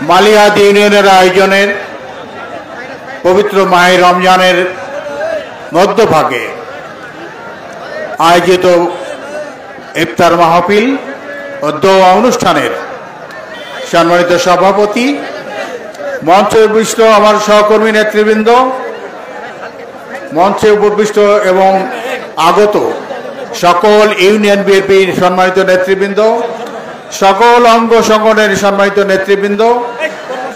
মালিহাত ইউনিয়নের আয়োজনের পবিত্র মাহে রমজানের মধ্যভাগে আয়োজিত ইফতার মাহফিল ও দোয়া অনুষ্ঠানের সম্মানিত সভাপতি, মঞ্চে উপবিষ্ট আমার সহকর্মী নেতৃবৃন্দ, মঞ্চে উপবিষ্ট এবং আগত সকল ইউনিয়ন বিএনপির সম্মানিত নেতৃবৃন্দ, সকল অঙ্গ সংগঠনের সম্মানিত নেতৃবৃন্দ,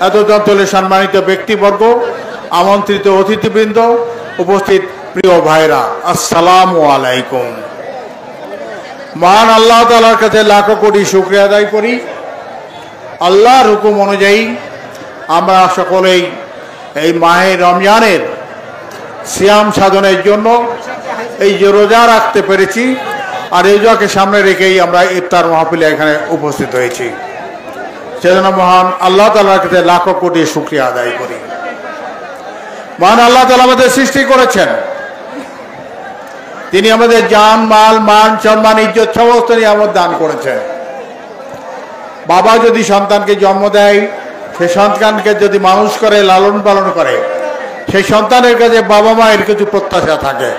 এতদ অঞ্চলের সম্মানিত ব্যক্তিবর্গ, আমন্ত্রিত অতিথিবৃন্দ, উপস্থিত প্রিয় ভাইরা, আসসালামু আলাইকুম। মহান আল্লাহ তাআলার কাছে লাখো কোটি শুকরিয়া আদায় করি। আল্লাহর হুকুম অনুযায়ী আমরা সকলেই এই মাহে রমজানের সিয়াম সাধনের জন্য এই যে রোজা রাখতে পেরেছি, আর এই রোজাকে সামনে রেখেই আমরা ইফতার মাহফিলে এখানে উপস্থিত হয়েছি। সেজন্য মহান আল্লাহ তাআলার কাছে লাখো কোটি শুকরিয়া আদায় করি। মহান আল্লাহ তাআলা আমাদের সৃষ্টি করেছেন, তিনি আমাদের জান মাল মান সম্মান ইজ্জত সমস্ত নিয়ামত দান করেছেন। বাবা যদি সন্তানকে জন্ম দেয়, সেই সন্তানকে যদি মানুষ করে, লালন পালন করে, সেই সন্তানের কাছে বাবা মায়ের কিছু প্রত্যাশা থাকে।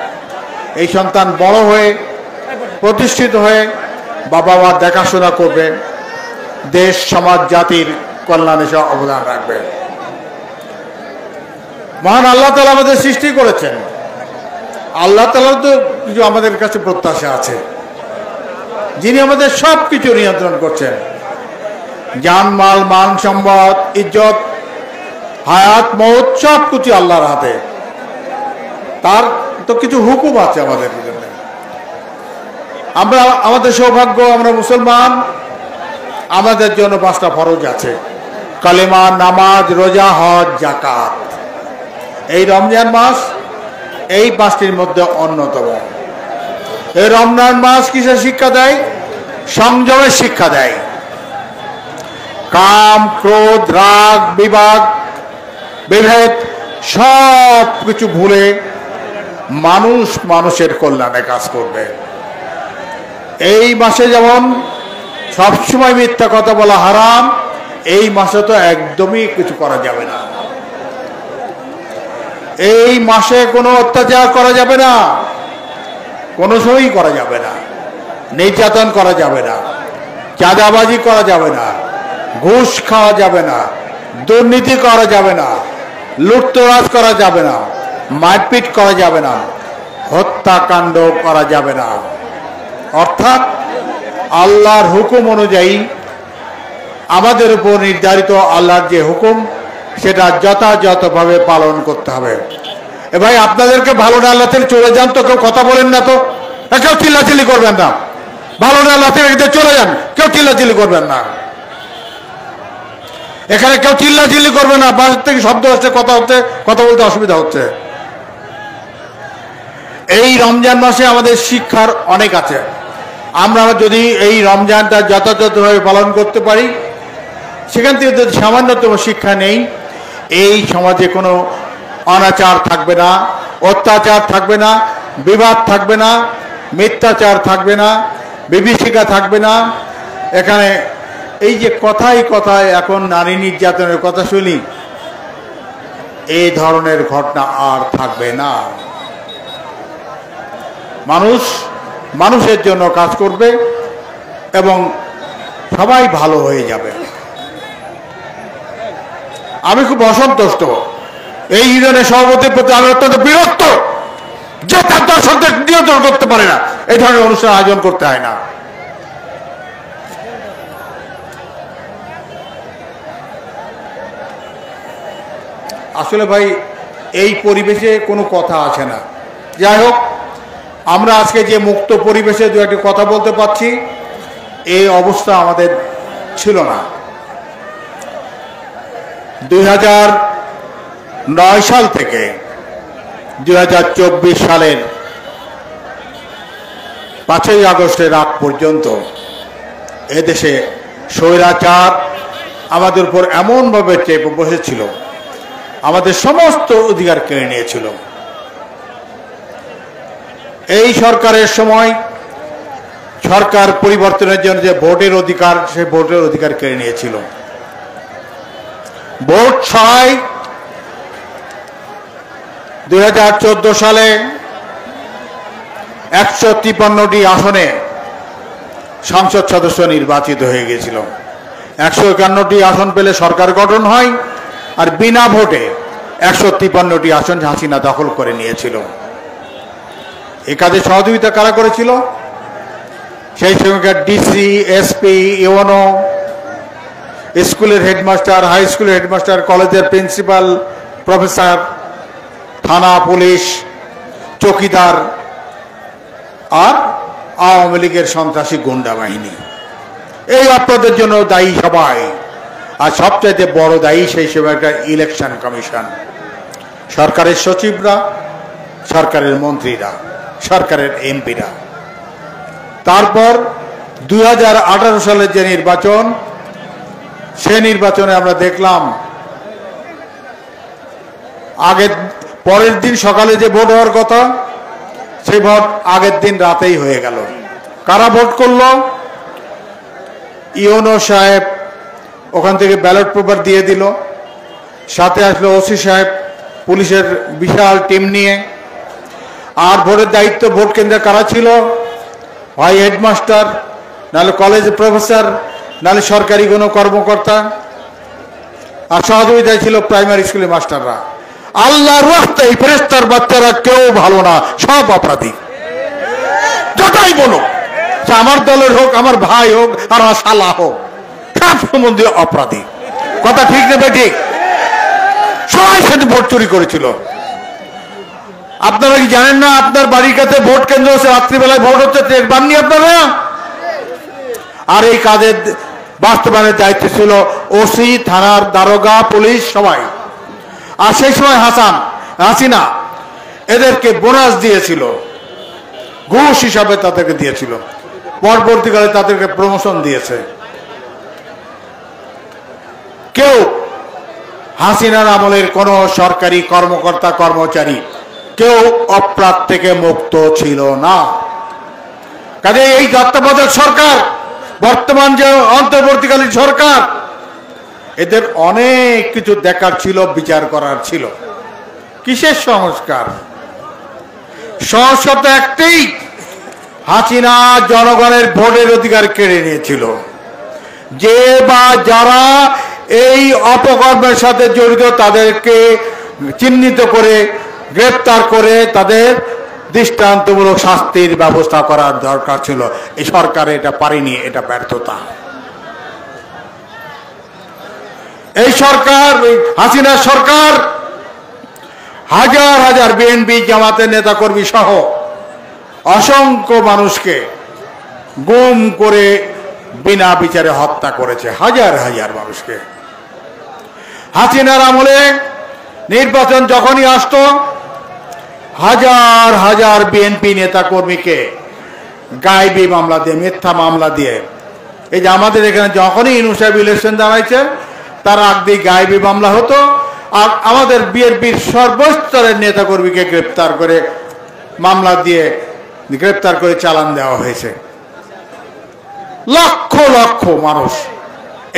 এই সন্তান বড় হয়ে প্রতিষ্ঠিত হয়ে বাবা মা দেখাশোনা করবে, দেশ সমাজ জাতির কল্যাণে সে অবদান রাখবে। মহান আল্লাহ তাআলা আমাদের সৃষ্টি করেছেন, আল্লাহ তাআলার তো কিছু আমাদের কাছে প্রত্যাশা আছে, যিনি আমাদের সব কিছু নিয়ন্ত্রণ করছেন। জান মাল মান সম্পদ ইজ্জত হায়াত মৌত সব কিছু আল্লাহর হাতে। তার তো কিছু হুকুম আছে আমাদের জন্য। আমরা আমাদের সৌভাগ্য, আমরা মুসলমান, আমাদের জন্য 5টা ফরজ আছে: কালেমা, নামাজ, রোজা, হজ, যাকাত। এই রমজান মাস এই 5টির মধ্যে অন্যতম। এই রমজান মাস কিসের শিক্ষা দেয়? সংযমের শিক্ষা দেয়। কাম, ক্রোধ, রাগ, বিভেদ সব কিছু ভুলে মানুষ মানুষের কল্যাণে কাজ করবে। এই মাসে যেমন সবসময় মিথ্যা কথা বলা হারাম, এই মাসে তো একদমই কিছু করা যাবে না। এই মাসে কোনো অত্যাচার করা যাবে না, কোনো সময়ই করা যাবে না, নির্যাতন করা যাবে না, চাঁদাবাজি করা যাবে না, ঘুষ খাওয়া যাবে না, দুর্নীতি করা যাবে না, লুটতরাজ করা যাবে না, মারপিট করা যাবে না, হত্যাকাণ্ড করা যাবে না। অর্থাৎ আল্লাহর হুকুম অনুযায়ী আমাদের উপর নির্ধারিত আল্লাহর যে হুকুম, সেটা যথাযথভাবে পালন করতে হবে। এ ভাই, আপনাদেরকে ভালো না আল্লাহ থেকে চলে যান তো, কেউ কথা বলেন না তো, কেউ চিল্লাচিল্লি করবেন না। ভালো না আল্লাহ থেকে চলে যান, কেউ চিল্লাচিল্লি করবেন না। এখানে কেউ চিল্লাচিল্লি করবে না, বাসের থেকে শব্দ হচ্ছে, কথা বলতে অসুবিধা হচ্ছে। এই রমজান মাসে আমাদের শিক্ষার অনেক আছে। আমরা যদি এই রমজানটা যথাযথভাবে পালন করতে পারি, সেখান থেকে যদি সামান্যতম শিক্ষা নেই, এই সমাজে কোনো অনাচার থাকবে না, অত্যাচার থাকবে না, বিবাদ থাকবে না, মিথ্যাচার থাকবে না, বিভীষিকা থাকবে না। এখানে এই যে কথায় কথায় এখন নারী নির্যাতনের কথা শুনি, এই ধরনের ঘটনা আর থাকবে না। মানুষ মানুষের জন্য কাজ করবে এবং সবাই ভালো হয়ে যাবে। আমি খুব অসন্তুষ্ট এই ইউনিয়নের সভাপতির প্রতি। আমি অত্যন্ত বিরক্ত যে তার দর্শকদের নিয়ন্ত্রণ করতে পারে না, এই ধরনের অনুষ্ঠান আয়োজন করতে হয় না। আসলে ভাই, এই পরিবেশে কোনো কথা আসে না। যাই হোক, আমরা আজকে যে মুক্ত পরিবেশে দু একটি কথা বলতে পারছি, এই অবস্থা আমাদের ছিল না। 2009 সাল থেকে 2024 সালের 5ই আগস্টের আগ পর্যন্ত এদেশে স্বৈরাচার আমাদের উপর এমনভাবে চেপে বসেছিল, আমাদের সমস্ত অধিকার কেড়ে নিয়েছিল। এই সরকারের সময় সরকার পরিবর্তনের জন্য যে ভোটের অধিকার, সেই ভোটের অধিকার কেড়ে নিয়েছিল। ভোট ছয় 2014 সালে 153টি আসনে সংসদ সদস্য নির্বাচিত হয়ে গিয়েছিল। 151টি আসন পেলে সরকার গঠন হয়, আর বিনা ভোটে 153টি আসন হাসিনা দখল করে নিয়েছিল। এ কাজে সহযোগিতা কারা করেছিল? সেই সময়কার ডিসি, এসপি, ইউনো, স্কুলের হেডমাস্টার, হাই স্কুলের হেডমাস্টার, কলেজের প্রিন্সিপাল, প্রফেসর, থানা পুলিশ, চৌকিদার আর আওয়ামী লীগের সন্ত্রাসী গুন্ডা বাহিনী। এই অপরাধের জন্য দায়ী সবাই, আর সবচাইতে বড় দায়ী সেই সময়কার ইলেকশন কমিশন, সরকারের সচিবরা, সরকারের মন্ত্রীরা, সরকারের এমপিরা। তারপর 2018 সালের যে নির্বাচন, সে নির্বাচনে আমরা দেখলাম পরের দিন সকালে যে ভোট হওয়ার কথা, সেই ভোট আগের দিন রাতেই হয়ে গেল। কারা ভোট করলো? ইউনো সাহেব ওখান থেকে ব্যালট পেপার দিয়ে দিল, সাথে আসলো ওসি সাহেব পুলিশের বিশাল টিম নিয়ে। আর ভোটের দায়িত্ব ভোট কেন্দ্রে কারা ছিল? হয় হেডমাস্টার, নাহলে কলেজের প্রফেসর, নাহলে সরকারি কোনো কর্মকর্তা, আর সহযোগিতায় ছিল প্রাইমারি স্কুলের মাস্টাররা। আল্লাহর রাস্তায় এই ফেরেশতার বাচ্চারা কেউ ভালো না, সব অপরাধী। যতই বলো, আমার দলের হোক, আমার ভাই হোক, আর আমার শালা হোক, সব সম্বন্ধে অপরাধী। কথা ঠিক নেবে? ঠিক। সবাই সাথে ভোট চুরি করেছিল। আপনারা কি জানেন না আপনার বাড়ির কাছে ভোট কেন্দ্র হচ্ছে, রাত্রিবেলায় ভোট হচ্ছে, টের পাননি আপনারা? আর এই কাজের বাস্তবায়নের দায়িত্ব ছিল ওসি, থানার দারোগা, পুলিশ, সবাই। আর সেই সময় হাসিনা এদেরকে বোনাস দিয়েছিল, ঘুষ হিসাবে তাদেরকে দিয়েছিল। পরবর্তীকালে তাদেরকে প্রমোশন দিয়েছে। কেউ হাসিনার আমলের কোন সরকারি কর্মকর্তা, কর্মচারী কেউ অপরাধ থেকে মুক্ত ছিল না। কাজে এই তত্ত্বাবধায়ক সরকার, বর্তমান যে অন্তর্বর্তীকালীন সরকার, এদের অনেক কিছু দেখার ছিল, বিচার করার ছিল। কিসের সংস্কার? সংস্কার তো একটাই, হাসিনা জনগণের ভোটের অধিকার কেড়ে নিয়েছিল। যে বা যারা এই অপকর্মের সাথে জড়িত তাদেরকে চিহ্নিত করে, গ্রেপ্তার করে তাদের দৃষ্টান্তমূলক শাস্তির ব্যবস্থা করার দরকার ছিল। এই সরকার এটা পারেনি, এটা ব্যর্থতা। এই সরকার, হাসিনা সরকার, হাজার হাজার বিএনপি, জামাতের নেতাকর্মী সহ অসংখ্য মানুষকে গুম করে বিনা বিচারে হত্যা করেছে, হাজার হাজার মানুষকে। হাসিনার আমলে নির্বাচন যখনই আসতো, হাজার হাজার বিএনপি নেতাকর্মীকে গায়েবী মামলা দিয়ে, মিথ্যা মামলা দিয়ে, এই যে আমাদের এখানে যখনই ইউনূস সাহেব ইলেকশন দাঁড়াইছে, তার আগ দিয়ে গায়েবী মামলা হতো। আর আমাদের বিএনপির সর্বস্তরের নেতাকর্মীকে গ্রেপ্তার করে, মামলা দিয়ে গ্রেপ্তার করে চালান দেওয়া হয়েছে। লক্ষ লক্ষ মানুষ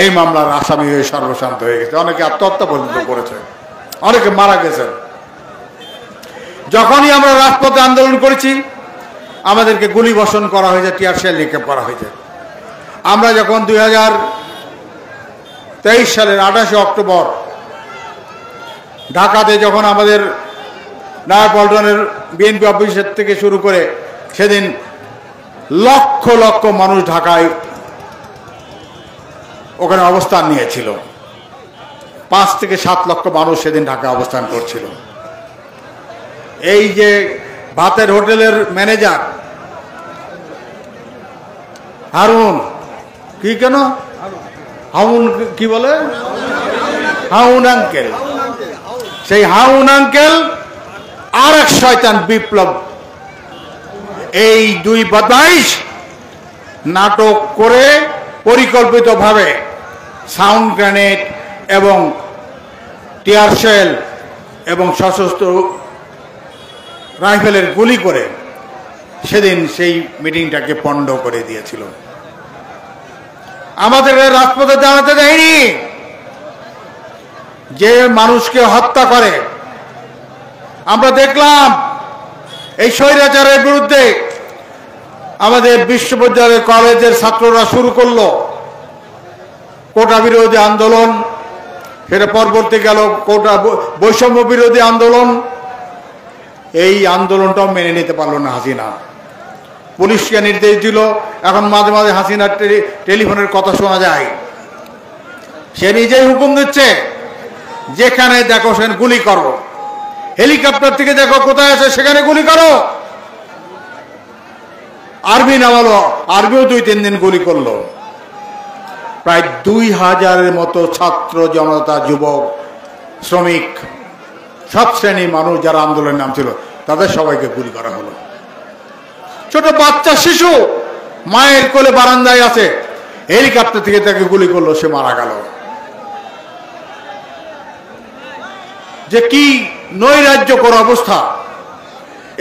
এই মামলার আসামি হয়ে সর্বশান্ত হয়ে গেছে। অনেকে আত্মহত্যা পর্যন্ত করেছে, অনেকে মারা গেছেন। যখনই আমরা রাজপথে আন্দোলন করেছি, আমাদেরকে গুলি বর্ষণ করা হয়েছে, টিয়ার শেল নিক্ষেপ করা হয়েছে। আমরা যখন 2023 সালের 28 অক্টোবর ঢাকাতে যখন আমাদের নয়াপল্টনের বিএনপি অফিসের থেকে শুরু করে, সেদিন লক্ষ লক্ষ মানুষ ঢাকায় ওখানে অবস্থান নিয়েছিল। 5 থেকে 7 লক্ষ মানুষ সেদিন ঢাকায় অবস্থান করছিল। এই যে ভাতের হোটেলের ম্যানেজার হারুন, কি কেন হাউন কি বলে, হাউন আঙ্কেল, সেই হাউন আঙ্কেল আর এক শয়তান বিপ্লব, এই দুই বদমাইশ নাটক করে পরিকল্পিতভাবে সাউন্ড গ্রেনেড এবং টিয়ার শেল এবং সশস্ত্র রাইফেলের গুলি করে সেদিন সেই মিটিংটাকে পণ্ড করে দিয়েছিল। আমাদের রাজপথে দাঁড়াতে দেয়নি। যে মানুষকে হত্যা করে। আমরা দেখলাম এই স্বৈরাচারের বিরুদ্ধে আমাদের বিশ্ববিদ্যালয় কলেজের ছাত্ররা শুরু করলো কোটা বিরোধী আন্দোলন, সেটা পরবর্তী গেল কোটা বৈষম্য বিরোধী আন্দোলন। এই আন্দোলনটাও মেনে নিতে পারলো না হাসিনা, পুলিশকে নির্দেশ দিল। এখন মাঝে মাঝে হাসিনার টেলিফোনের কথা শোনা যায়, সে নিজেই হুকুম দিচ্ছে যেখানে দেখো সেখানে গুলি করো, হেলিকপ্টার থেকে দেখো কোথায় আছে সেখানে গুলি করো। আর্মি নামালো, আর্মিও 2-3 দিন গুলি করলো। প্রায় 2000-এর মতো ছাত্র জনতা, যুবক, শ্রমিক, সব শ্রেণীর মানুষ যারা আন্দোলনের নাম ছিল তাদের সবাইকে গুলি করা হলো। ছোট বাচ্চা শিশু মায়ের কোলে বারান্দায় আছে, হেলিকপ্টার থেকে তাকে গুলি করলো, সে মারা গেল। যে কি নৈরাজ্যকর অবস্থা!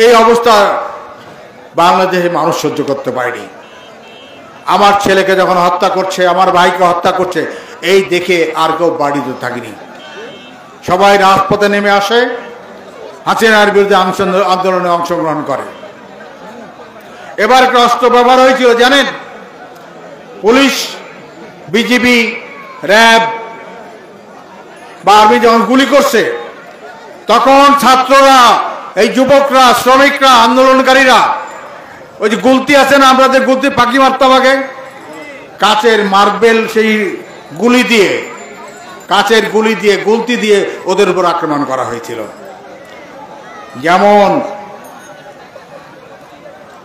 এই অবস্থা বাংলাদেশে মানুষ সহ্য করতে পারেনি। আমার ছেলেকে যখন হত্যা করছে, আমার ভাইকে হত্যা করছে, এই দেখে আর কেউ বাড়িতে থাকেনি, সবাই রাজপথে নেমে আসে, হাসিনার বিরুদ্ধে আন্দোলনে অংশগ্রহণ করে। এবার একটা অস্ত্র ব্যবহার হয়েছিল জানেন, পুলিশ, বিজিবি, র্যাব বা আর্মি যখন গুলি করছে, তখন ছাত্ররা, এই যুবকরা, শ্রমিকরা, আন্দোলনকারীরা ওই যে গুলতি আছে না, আমরা যে গুলতি পাখি মারতাম আগে, কাচের মার্বেল সেই গুলি দিয়ে, কাচের গুলি দিয়ে, গুলতি দিয়ে ওদের উপর আক্রমণ করা হয়েছিল। যেমন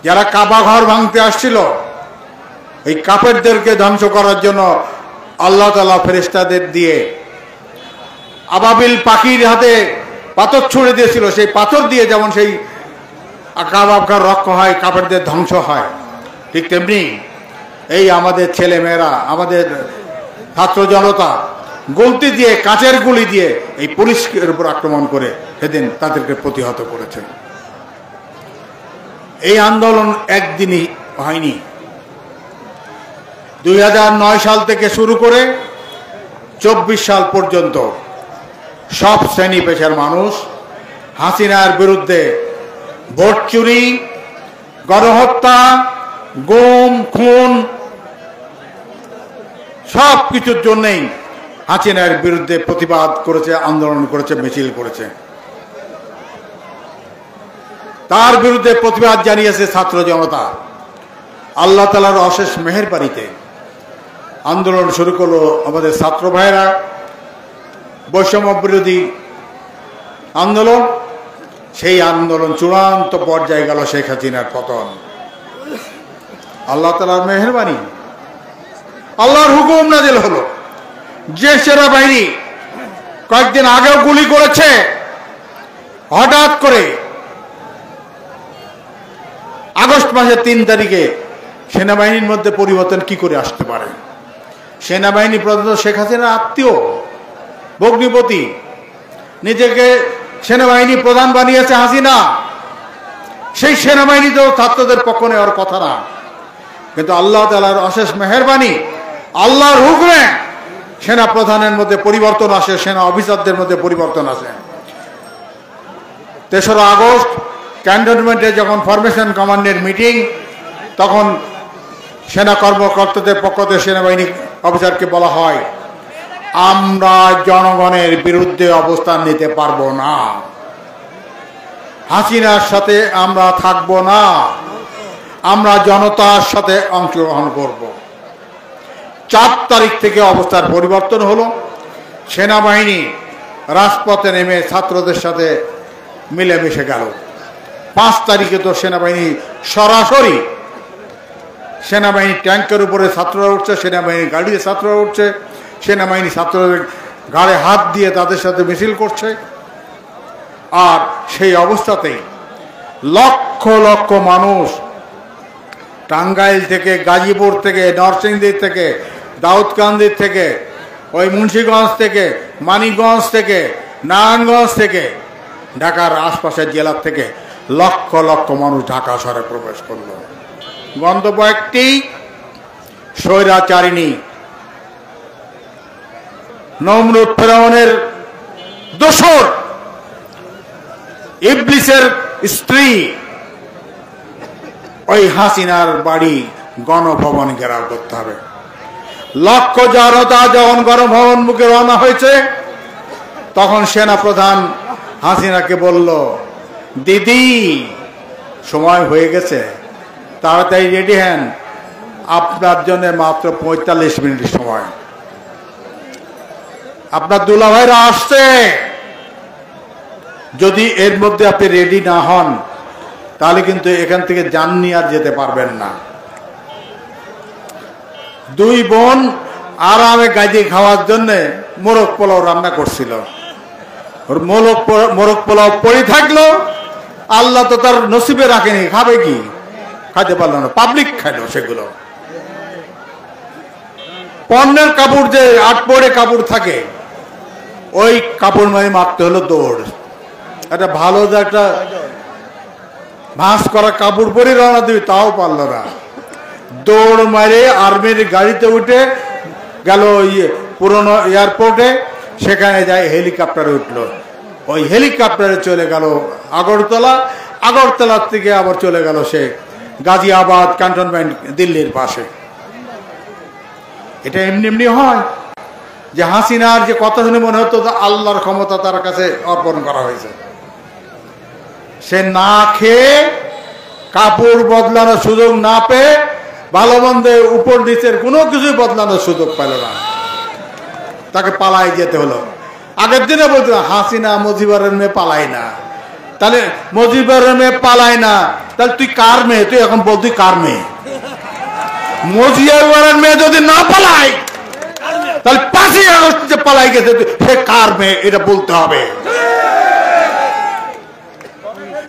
যারা কাবা ঘর ভাঙতে আসছিল, এই কাফেরদেরকে ধ্বংস করার জন্য আল্লাহ তাআলা ফেরেশতাদের দিয়ে আবাবিল পাখির হাতে পাথর ছুঁড়ে দিয়েছিল, সেই পাথর দিয়ে যেমন সেই কাবা ঘর রক্ষা হয়, কাফেরদের ধ্বংস হয়, ঠিক তেমনি এই আমাদের ছেলে মেয়েরা, আমাদের ছাত্র জনতা গুলতি দিয়ে, কাচের গুলি দিয়ে এই পুলিশের উপর আক্রমণ করে সেদিন তাদেরকে প্রতিহত করেছে। এই আন্দোলন একদিনই হয়নি। 2009 সাল থেকে শুরু করে 24 সাল পর্যন্ত সব শ্রেণী পেশার মানুষ হাসিনার বিরুদ্ধে ভোট চুরি, গণহত্যা, গুম, খুন সব কিছুর জন্যই হাসিনার বিরুদ্ধে প্রতিবাদ করেছে, আন্দোলন করেছে, মিছিল করেছে। তার বিরুদ্ধে প্রতিবাদ জানিয়েছে ছাত্র জনতা। আল্লাহ তাআলার অশেষ মেহেরবানিতে আন্দোলন শুরু করলো আমাদের ছাত্র ভাইরা, বৈষম্য বিরোধী আন্দোলন। সেই আন্দোলন চূড়ান্ত পর্যায়ে গেল শেখ হাসিনার পতন। আল্লাহ তাআলার মেহেরবানি, আল্লাহর হুকুম নাযিল হলো। যে সেনাবাহিনী কয়েকদিন আগেও গুলি করেছে, হঠাৎ করে আগস্ট মাসের 3 তারিখে সেনাবাহিনীর মধ্যে পরিবর্তন কি করে আসতে পারে? সেনাবাহিনী প্রধানত শেখ হাসিনার আত্মীয়, ভগ্নিপতি, নিজেকে সেনাবাহিনী প্রধান বানিয়েছে হাসিনা। সেই সেনাবাহিনী তো ছাত্রদের পক্ষ নেওয়ার কথা না, কিন্তু আল্লাহ তাআলার অশেষ মেহেরবানি, আল্লাহর হুকুমে সেনা প্রধানের মধ্যে পরিবর্তন আসে, সেনা অফিসারদের মধ্যে পরিবর্তন আসে। 3রা আগস্ট ক্যান্টনমেন্টে যখন ফরমেশন কমান্ডের মিটিং, তখন সেনা কর্মকর্তাদের পক্ষ থেকে সেনাবাহিনী অফিসারকে বলা হয়, আমরা জনগণের বিরুদ্ধে অবস্থান নিতে পারবো না, হাসিনার সাথে আমরা থাকবো না, আমরা জনতার সাথে অংশগ্রহণ করব। 4 তারিখ থেকে অবস্থার পরিবর্তন হলো। সেনাবাহিনী রাজপথে নেমে ছাত্রদের সাথে মিলেমিশে গেল। 5 তারিখে তো সেনাবাহিনী সরাসরি, সেনাবাহিনী ট্যাঙ্কের উপরে ছাত্ররা উঠছে, সেনাবাহিনী গাড়িতে ছাত্ররা উঠছে, সেনাবাহিনী ছাত্রদের ঘাড়ে হাত দিয়ে তাদের সাথে মিছিল করছে। আর সেই অবস্থাতেই লক্ষ লক্ষ মানুষ টাঙ্গাইল থেকে, গাজীপুর থেকে, নরসিংদী থেকে, দাউদকান্দির থেকে, ওই মুন্সিগঞ্জ থেকে, মানিকগঞ্জ থেকে, নারায়ণগঞ্জ থেকে, ঢাকার আশপাশের জেলার থেকে লক্ষ লক্ষ মানুষ ঢাকা শহরে প্রবেশ করল। গন্তব্য একটি, স্বৈরাচারিণী নমরুদ ফেরাউনের দোসর ইবলিসের স্ত্রী ওই হাসিনার বাড়ি গণভবন ঘেরাও করতে হবে। লক্ষ জনতা যখন গণভবন মুখে রওনা হয়েছে, তখন সেনা প্রধান হাসিনাকে বলল, দিদি সময় হয়ে গেছে, তাড়াতাড়ি রেডি হন, আপনার জন্য মাত্র 45 মিনিট সময়, আপনার দুলাভাইরা আসছে, যদি এর মধ্যে আপনি রেডি না হন তাহলে কিন্তু এখান থেকে যান নিয়ে আর যেতে পারবেন না। দুই বোন আরামে গাজী খাওয়ার জন্য মোরগ পোলাও রান্না করছিল। মোরগ পোলাও পড়ে থাকলো, আল্লাহ তো তার নসিবে রাখেনি, খাবে কি? খাইতে পারলো না, পাবলিক খাইলো সেগুলো। পণ্যের কাপড় যে আটপড়ে কাপড় থাকে, ওই কাপড় মানে মারতে হলো দৌড়। একটা ভালো যে একটা ভাঁজ করা কাপড় পরে রওনা দিবি, তাও পারলো না। দৌড় মারে আর্মির গাড়িতে উঠে গেল পুরনো এয়ারপোর্টে, সেখানে যায় হেলিকপ্টারে উঠলো। ওই হেলিকপ্টারে চলে গেল আগরতলা, আগরতলার থেকে আবার চলে গেল সে গাজিয়াবাদ ক্যান্টনমেন্ট, দিল্লির পাশে। এটা এমনি এমনি হয় যে হাসিনার যে কথা শুনে মনে হতো আল্লাহর ক্ষমতা তার কাছে অর্পণ করা হয়েছে। সে না খেয়ে, কাপড় বদলানোর সুযোগ না পেয়ে, ভালো মন্দে উপর নিচের কোনো কিছুই বদলানোর সুযোগ পেল না, তাকে পালাই যেতে হলো। আগের দিনে বলছিল হাসিনা মুজিবুরের মেয়ে পালাই না, তাহলে মুজিবুরের মেয়ে পালাই না, তাহলে তুই কার মেয়ে? তুই এখন বল তুই কার মেয়ে? মুজিবুরের মেয়ে যদি না পালাই, তাহলে 5ই আগস্ট যে পালাই গেছে সে কার মেয়ে, এটা বলতে হবে।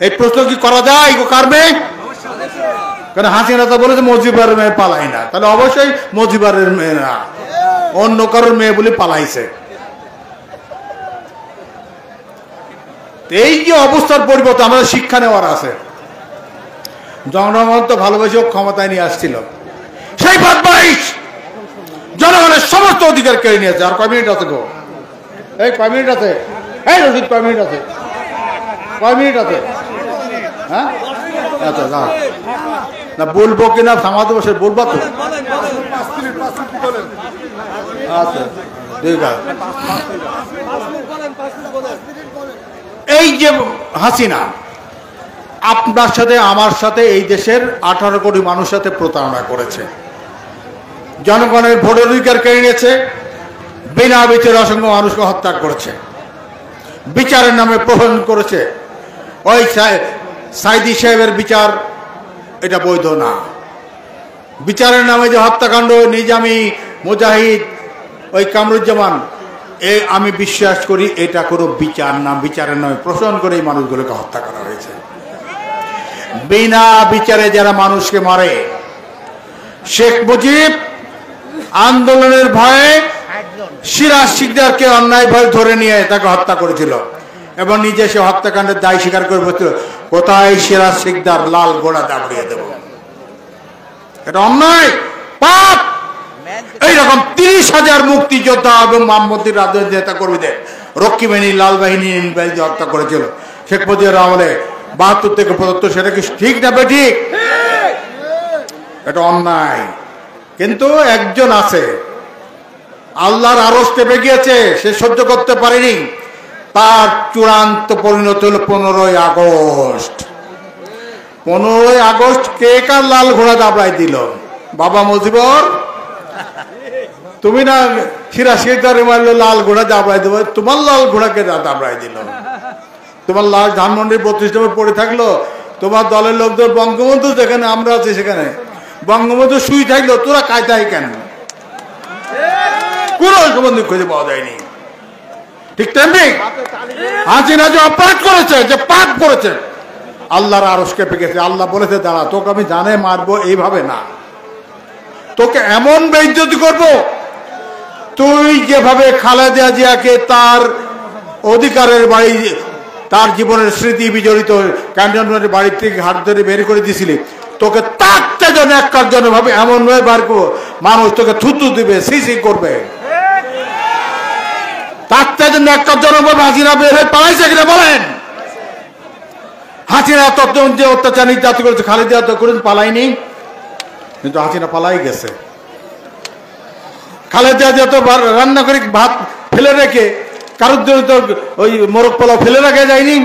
এই প্রশ্ন কি করা যায়? কার মেয়ে? কারণ হাসিনা তো বলেছে মুজিবুরের মেয়ে পালাই না, তাহলে অবশ্যই মুজিবুরের মেয়ে না, অন্য কারোর মেয়ে বলে পালাইছে। এই যে অবস্থার পরিবর্তন, আমাদের শিক্ষা নেওয়ার আছে। জনগণ তো ভালোবেসে ক্ষমতায় নিয়ে আসছিল, সেই বদমাইশ জনগণের সমস্ত অধিকার কেড়ে নিয়েছে। আর কয় মিনিট আছে গো? এই কয় মিনিট আছে? এই রশিদ কয় মিনিট আছে? কয় মিনিট আছে? হ্যাঁ আচ্ছা না, না বলবো কিনা থামাতে বসে বলবা তো? আচ্ছা ঠিক আছে। এই যে হাসিনা আপনার সাথে আমার সাথে এই দেশের 18 কোটি মানুষের সাথে প্রতারণা করেছে, জনগণের ভোটের অধিকার কেড়ে নিয়েছে, বিনা বিচারে অসংখ্য মানুষকে হত্যা করেছে, বিচারের নামে প্রহসন করেছে। ওই সাইদি সাহেবের বিচার এটা বৈধ না। বিচারের নামে যে হত্যাকাণ্ড, নিজামী, মুজাহিদ, ওই কামরুজ্জামান, আমি বিশ্বাস করি এটা কোনো বিচার না, বিচারের নামে প্রহসন করে এই মানুষগুলোকে হত্যা করা হয়েছে। বিনা বিচারে যারা মানুষকে মারে, শেখ মুজিব আন্দোলনের ভয়ে সিরাজ শিকদারকে অন্যায় ভয় ধরে নিয়ে তাকে হত্যা করেছিল এবং নিজে সে হত্যাকাণ্ডের দায় স্বীকার করে বলছিল, কোথায় সিরাজ শিকদার, লাল ঘোড়া দাঁড়িয়ে দেব। এটা অন্যায়, পাপ। এইরকম 30,000 মুক্তিযোদ্ধা এবং বামপন্থীর রাজনৈতিক নেতা কর্মীদের রক্ষী বাহিনী, লাল বাহিনী হত্যা করেছিল শেখ মুজিবের আমলে 72 থেকে 75। সেটা কি ঠিক না বেঠিক? এটা অন্যায়। কিন্তু একজন আছে, আল্লাহর আরশ চেপে গিয়েছে, সে সহ্য করতে পারেনি। তার চূড়ান্ত পরিণত হল 15ই আগস্ট। 15ই আগস্ট কে কার লাল ঘোড়া দাবড়াই দিল? বাবা মুজিবর, তুমি না সিরাজ শিকদার মারলে লাল ঘোড়া দাবড়াই দেবো, তোমার লাল ঘোড়াকে দাবড়াই দিল। তোমার লাশ ধানমন্ডির 32 নম্বর পড়ে থাকলো, তোমার দলের লোকদের বঙ্গবন্ধু যেখানে আমরা আছি সেখানে বঙ্গবন্ধু শুই থাকলো, তোরা কায়দায় কেন? কোনো সম্বন্ধে খুঁজে পাওয়া যায়নি। ঠিক তেমনি হাসিনা যে অপরাধ করেছে, যে পাপ করেছে, আল্লাহর আরশ কেঁপে গেছে। আল্লাহ বলেছে, দাঁড়া, তোকে আমি জানে মারবো, এইভাবে না, তোকে এমন বেইজ্জতি করবো, তুই যেভাবে খালেদা জিয়াকে তার অধিকারের বাড়ি, তার জীবনের স্মৃতি বিজড়িত ক্যান্টনমেন্টের বাড়ির থেকে হাত ধরে বের করে দিয়েছিলি, তোকে তাকতে যেন একটার জন্য ভাবে এমন ভাবে বার করবো, মানুষ তোকে থুতু দিবে, সিসি করবে। তার জন্য একটা জনগণ হাসিনা বের হয়ে পালাইছে কিনা বলেন? হাসিনা তত যে অত্যাচার নির্যাতন করেছে, খালেদা জিয়া করেন পালাইনি, কিন্তু হাসিনা পালাই গেছে। খালেদা জিয়া তো রান্না করে ভাত ফেলে রেখে কারোর জন্য তো ওই মোরগ পোলাও ফেলে রাখা যায়নি।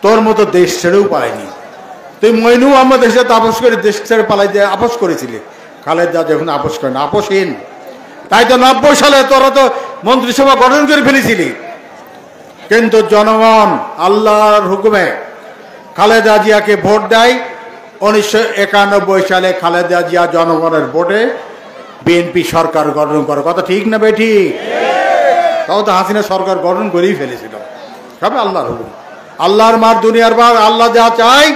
তোর মতো দেশ ছেড়েও পালায়নি। তুই মইনু আমার দেশে আপোষ করে দেশ ছেড়ে পালাই দিয়ে আপোষ করেছিলি। খালেদা যখন আপোষ করে না, আপোষহীন। তাই তো 90 সালে তোরা তো মন্ত্রিসভা গঠন করে ফেলেছিলি, কিন্তু জনগণ আল্লাহর হুকুমে খালেদা জিয়াকে ভোট দেয়। 1991 সালে খালেদা জিয়া জনগণের ভোটে বিএনপি সরকার গঠন করে। কথা ঠিক না বেঠি? তাও তো হাসিনা সরকার গঠন করেই ফেলেছিল। সবে আল্লাহর হুকুম, আল্লাহর মার দুনিয়ার বার, আল্লাহ যা চায়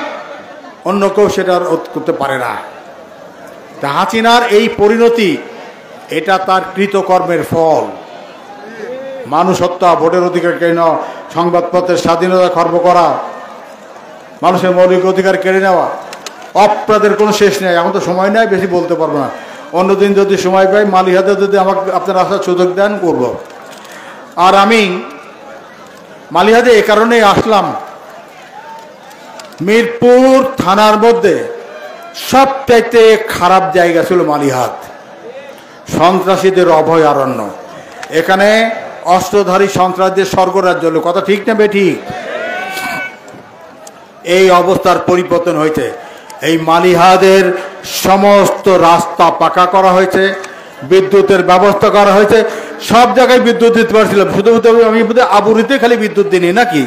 অন্য কেউ সেটা রোধ করতে পারে না। তা হাসিনার এই পরিণতি, এটা তার কৃতকর্মের ফল। মানুষ হত্যা, ভোটের অধিকার কেড়ে নেওয়া, সংবাদপত্রের স্বাধীনতা খর্ব করা, মানুষের মৌলিক অধিকার কেড়ে নেওয়া, অপরাধের কোনো শেষ নেই। এখন তো সময় নেই, বেশি বলতে পারবো না। অন্যদিন যদি সময় পাই, মালিহাতে যদি আমাকে আপনার আসার সুযোগ দেন করব। আর আমি মালিহাতে এ কারণেই আসলাম, মিরপুর থানার মধ্যে সবচাইতে খারাপ জায়গা ছিল মালিহাত, সন্ত্রাসীদের অভয়ারণ্য। এখানে অস্ত্রধারী সন্ত্রাসীদের স্বর্গরাজ্য হলো। কথা ঠিক না বেঠিক? এই অবস্থার পরিবর্তন হয়েছে। এই মালিহাদের সমস্ত রাস্তা পাকা করা হয়েছে, বিদ্যুতের ব্যবস্থা করা হয়েছে। সব জায়গায় বিদ্যুৎ দিতে পারছিলাম, শুধু আমি আবুরিতে খালি বিদ্যুৎ দিই নাকি?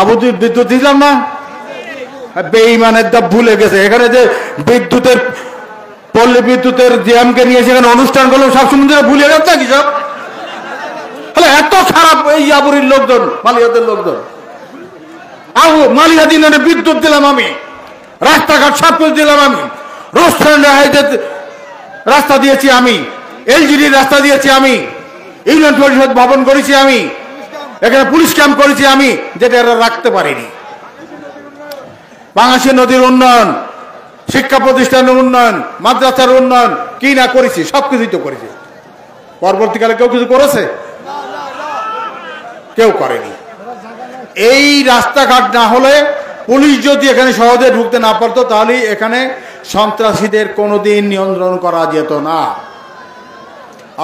আবুরি বিদ্যুৎ দিলাম না? বেঈমানের দা ভুলে গেছে। এখানে যে বিদ্যুতের পল্লী বিদ্যুতের জিএমকে নিয়ে সেখানে অনুষ্ঠান করলো, সব সমুদ্রে ভুলে গেছে নাকি সব? এত খারাপ এই আবুরির লোকজন, মালিহাদের লোকজন। মালিহাদ ইউনিয়নে বিদ্যুৎ দিলাম আমি, রাস্তাঘাট সব করে দিলাম আমি, রেস্টুরেন্ট রাস্তা দিয়েছি আমি, এলজিডির রাস্তা দিয়েছি আমি, ইউনিয়ন পরিষদ ভবন করেছি আমি, এখানে পুলিশ ক্যাম্প করেছি আমি, যেটা এরা রাখতে পারিনি। বাংলাদেশ নদীর উন্নয়ন, শিক্ষা প্রতিষ্ঠানের উন্নয়ন, মাদ্রাসার উন্নয়ন কি না করেছি, সবকিছুই তো করেছি। পরবর্তীকালে কেউ কিছু করেছে? কেউ করেনি। এই রাস্তাঘাট না হলে, পুলিশ যদি এখানে সহজে ঢুকতে না পারতো, তাহলে এখানে সন্ত্রাসীদের কোনোদিন নিয়ন্ত্রণ করা যেত না।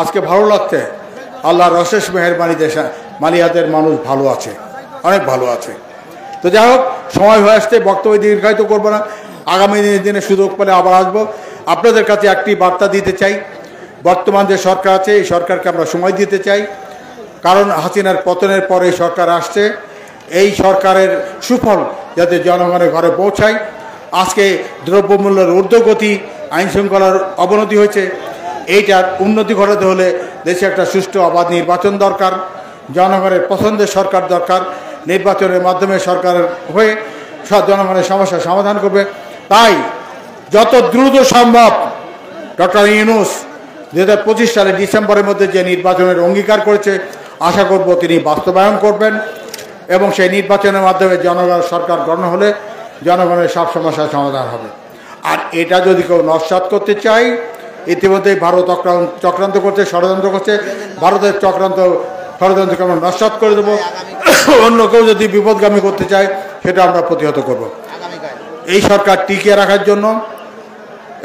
আজকে ভালো লাগছে, আল্লাহর অশেষ মেহেরবানিতে মালিহাতের মানুষ ভালো আছে, অনেক ভালো আছে। তো যাই হোক, সময় হয়ে আসতে বক্তব্য দীর্ঘায়িত করবো না। আগামী দিনে সুযোগ পেলে আবার আসবো। আপনাদের কাছে একটি বার্তা দিতে চাই, বর্তমান যে সরকার আছে এই সরকারকে আমরা সময় দিতে চাই। কারণ হাসিনার পতনের পরে এই সরকার আসছে, এই সরকারের সুফল যাতে জনগণের ঘরে পৌঁছায়। আজকে দ্রব্যমূল্যের ঊর্ধ্বগতি, আইন শৃঙ্খলার অবনতি হয়েছে। এইটার উন্নতি ঘটাতে হলে দেশে একটা সুষ্ঠু অবাধ নির্বাচন দরকার, জনগণের পছন্দের সরকার দরকার। নির্বাচনের মাধ্যমে সরকারের হয়ে সব জনগণের সমস্যার সমাধান করবে। তাই যত দ্রুত সম্ভব ডক্টর ইউনূস 2025 সালে ডিসেম্বরের মধ্যে যে নির্বাচনের অঙ্গীকার করেছে, আশা করব তিনি বাস্তবায়ন করবেন এবং সেই নির্বাচনের মাধ্যমে জনগণ সরকার গঠন হলে জনগণের সব সমস্যার সমাধান হবে। আর এটা যদি কেউ নস্যাৎ করতে চায়, ইতিমধ্যেই ভারত চক্রান্ত করছে, ষড়যন্ত্র করছে। ভারতের ষড়যন্ত্রকে আমরা নস্যাৎ করে দেবো। অন্য কেউ যদি বিপদগামী করতে চায়, সেটা আমরা প্রতিহত করব। এই সরকার টিকিয়ে রাখার জন্য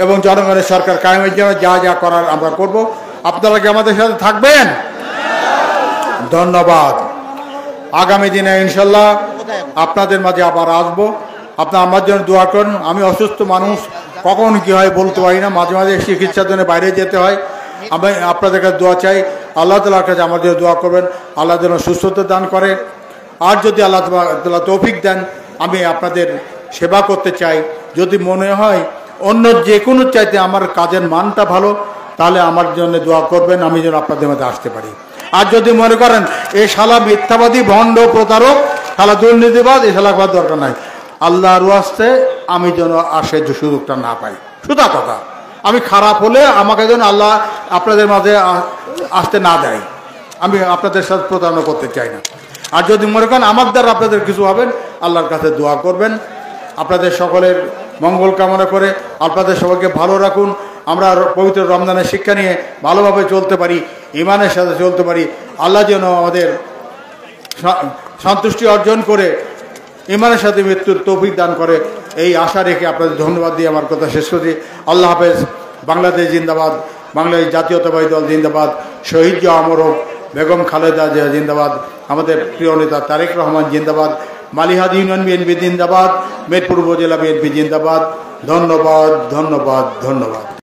এবং জনগণের সরকার কায়েমের জন্য যা যা করার আমরা করব। আপনারা কি আমাদের সাথে থাকবেন? ধন্যবাদ। আগামী দিনে ইনশাল্লাহ আপনাদের মাঝে আবার আসবো। আপনারা আমার জন্য দোয়া করুন। আমি অসুস্থ মানুষ, কখন কি হয় বলতে পারি না, মাঝে মাঝে চিকিৎসার জন্য বাইরে যেতে হয়। আমি আপনাদের কাছে দোয়া চাই, আল্লাহ তাআলার কাছে আমার জন্য দোয়া করবেন, আল্লাহ যেন সুস্থতা দান করে। আর যদি আল্লাহ তাআলা তৌফিক দেন, আমি আপনাদের সেবা করতে চাই। যদি মনে হয় অন্য যে কোনো চাইতে আমার কাজের মানটা ভালো, তাহলে আমার জন্য দোয়া করবেন, আমি যেন আপনাদের মধ্যে আসতে পারি। আর যদি মনে করেন এ শালা মিথ্যাবাদী, ভণ্ড, প্রতারক, শালা দুর্নীতিবাদ, এ শালা করার দরকার নাই, আল্লাহর ওয়াস্তে আমি যেন আসে যে সুযোগটা না পাই। সুদা কথা, আমি খারাপ হলে আমাকে যেন আল্লাহ আপনাদের মাঝে আসতে না দেয়। আমি আপনাদের সাথে প্রতারণা করতে চাই না। আর যদি মনে করেন আমার দ্বারা আপনাদের কিছু হবেন, আল্লাহর কাছে দোয়া করবেন। আপনাদের সকলের মঙ্গল কামনা করে আপনাদের সবাইকে ভালো রাখুন। আমরা পবিত্র রমজানের শিক্ষা নিয়ে ভালোভাবে চলতে পারি, ইমানের সাথে চলতে পারি। আল্লাহ যেন আমাদের সন্তুষ্টি অর্জন করে ইমানের সাথে মৃত্যুর তৌফিক দান করে, এই আশা রেখে আপনাদের ধন্যবাদ দিয়ে আমার কথা শেষ করছি। আল্লাহ হাফেজ। বাংলাদেশ জিন্দাবাদ, বাংলাদেশ জাতীয়তাবাদী দল জিন্দাবাদ, শহীদ জিয়া অমর হোক, বেগম খালেদা জিয়া জিন্দাবাদ, আমাদের প্রিয় নেতা তারেক রহমান জিন্দাবাদ, মালিহাদ ইউনিয়ন বিএনপি জিন্দাবাদ, মেদপুর উপজেলা বিএনপি জিন্দাবাদ। ধন্যবাদ, ধন্যবাদ, ধন্যবাদ।